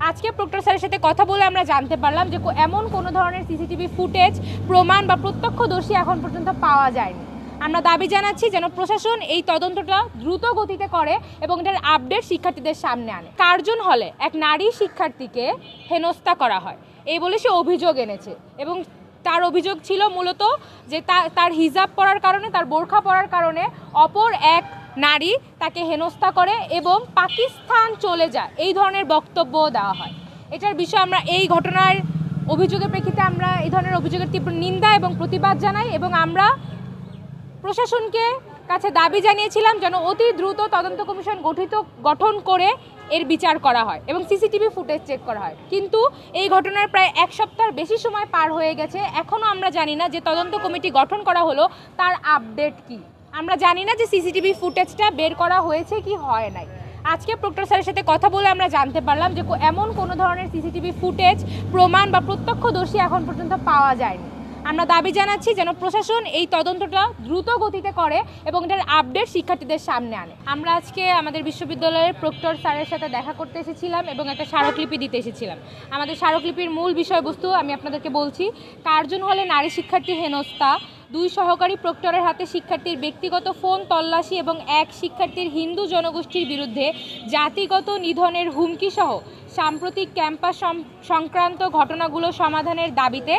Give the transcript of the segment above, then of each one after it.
আজকে প্রক্টর স্যারের সাথে কথা বলে আমরা জানতে পারলাম যে এমন কোনো ধরনের সিসিটিভি ফুটেজ প্রমাণ বা প্রত্যক্ষদর্শী এখন পর্যন্ত পাওয়া যায়নি। আমরা দাবি জানাচ্ছি যেন প্রশাসন এই তদন্তটা দ্রুত গতিতে করে এবং এটার আপডেট শিক্ষার্থীদের সামনে আনে। কার্জন হলে এক নারী শিক্ষার্থীকে হেনস্থা করা হয় এই বলে সে অভিযোগ এনেছে এবং তার অভিযোগ ছিল মূলত যে তার হিজাব পরার কারণে, তার বোরখা পরার কারণে অপর এক নারী তাকে হেনস্থা করে এবং পাকিস্তান চলে যায়, এই ধরনের বক্তব্য দেওয়া হয়। এটার বিষয়ে আমরা এই ঘটনার অভিযোগের প্রেক্ষিতে আমরা এই ধরনের অভিযোগের তীব্র নিন্দা এবং প্রতিবাদ জানাই এবং আমরা প্রশাসনকে কাছে দাবি জানিয়েছিলাম যেন অতি দ্রুত তদন্ত কমিশন গঠন করে এর বিচার করা হয় এবং সিসিটিভি ফুটেজ চেক করা হয়। কিন্তু এই ঘটনার প্রায় এক সপ্তাহের বেশি সময় পার হয়ে গেছে, এখনও আমরা জানি না যে তদন্ত কমিটি গঠন করা হলো তার আপডেট কি। আমরা জানি না যে সিসিটিভি ফুটেজটা বের করা হয়েছে কি হয় নাই। আজকে প্রক্টর স্যারের সাথে কথা বলে আমরা জানতে পারলাম যে এমন কোনো ধরনের সিসিটিভি ফুটেজ প্রমাণ বা প্রত্যক্ষদর্শী এখন পর্যন্ত পাওয়া যায়নি। আমরা দাবি জানাচ্ছি যেন প্রশাসন এই তদন্তটা দ্রুত গতিতে করে এবং এটার আপডেট শিক্ষার্থীদের সামনে আনে। আমরা আজকে আমাদের বিশ্ববিদ্যালয়ের প্রক্টর স্যারের সাথে দেখা করতে এসেছিলাম এবং একটা স্মারকলিপি দিতে এসেছিলাম। আমাদের স্মারকলিপির মূল বিষয়বস্তু আমি আপনাদেরকে বলছি। কার্জন হলে নারী শিক্ষার্থী হেনস্থা, 2 সহকারী প্রক্টরের হাতে শিক্ষার্থীর ব্যক্তিগত ফোন তল্লাশি এবং এক শিক্ষার্থীর হিন্দু জনগোষ্ঠীর বিরুদ্ধে জাতিগত নিধনের হুমকি সহ সাম্প্রতিক ক্যাম্পাস সংক্রান্ত ঘটনাগুলো সমাধানের দাবিতে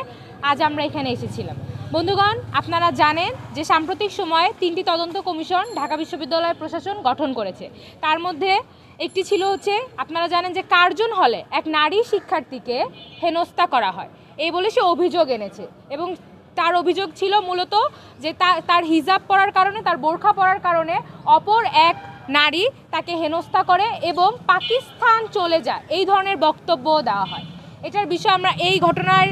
আজ আমরা এখানে এসেছিলাম। বন্ধুগণ, আপনারা জানেন যে সাম্প্রতিক সময়ে 3টি তদন্ত কমিশন ঢাকা বিশ্ববিদ্যালয় প্রশাসন গঠন করেছে। তার মধ্যে একটি ছিল আপনারা জানেন যে কার্জন হলে এক নারী শিক্ষার্থীকে হেনস্থা করা হয় এই বলে সে অভিযোগ এনেছে এবং তার অভিযোগ ছিল মূলত যে তার হিজাব পরার কারণে, তার বোরখা পরার কারণে অপর এক নারী তাকে হেনস্থা করে এবং পাকিস্তান চলে যায়, এই ধরনের বক্তব্য দেওয়া হয়। এটার বিষয়ে আমরা এই ঘটনার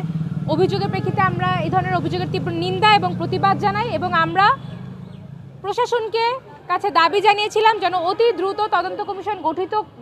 অভিযোগের প্রেক্ষিতে আমরা এই ধরনের অভিযোগের তীব্র নিন্দা এবং প্রতিবাদ জানাই এবং আমরা প্রশাসনকে কাছে দাবি জানিয়েছিলাম যেন অতি দ্রুত তদন্ত কমিশন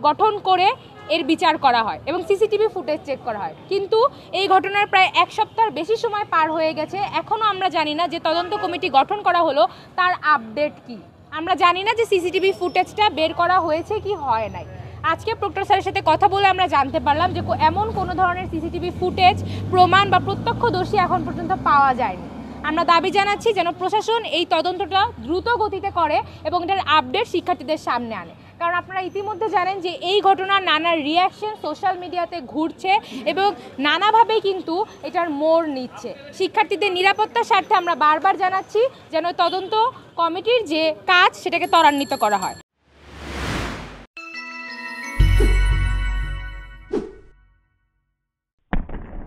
গঠন করে এর বিচার করা হয় এবং সিসিটিভি ফুটেজ চেক করা হয়। কিন্তু এই ঘটনার প্রায় এক সপ্তাহের বেশি সময় পার হয়ে গেছে, এখনও আমরা জানি না যে তদন্ত কমিটি গঠন করা হলো তার আপডেট কি। আমরা জানি না যে সিসিটিভি ফুটেজটা বের করা হয়েছে কি হয় নাই। আজকে প্রক্টর স্যারের সাথে কথা বলে আমরা জানতে পারলাম যে এমন কোনো ধরনের সিসিটিভি ফুটেজ প্রমাণ বা প্রত্যক্ষদর্শী এখন পর্যন্ত পাওয়া যায়নি। আমরা দাবি জানাচ্ছি যেন প্রশাসন এই তদন্তটা দ্রুত গতিতে করে এবং এটার আপডেট শিক্ষার্থীদের সামনে আনে। কারণ আপনারা ইতিমধ্যে জানেন যে এই ঘটনার নানা রিয়াকশন সোশ্যাল মিডিয়াতে ঘুরছে এবং নানাভাবেই কিন্তু এটার মোড় নিচ্ছে। শিক্ষার্থীদের নিরাপত্তার স্বার্থে আমরা বারবার জানাচ্ছি যেন তদন্ত কমিটির যে কাজ সেটাকে ত্বরান্বিত করা হয়।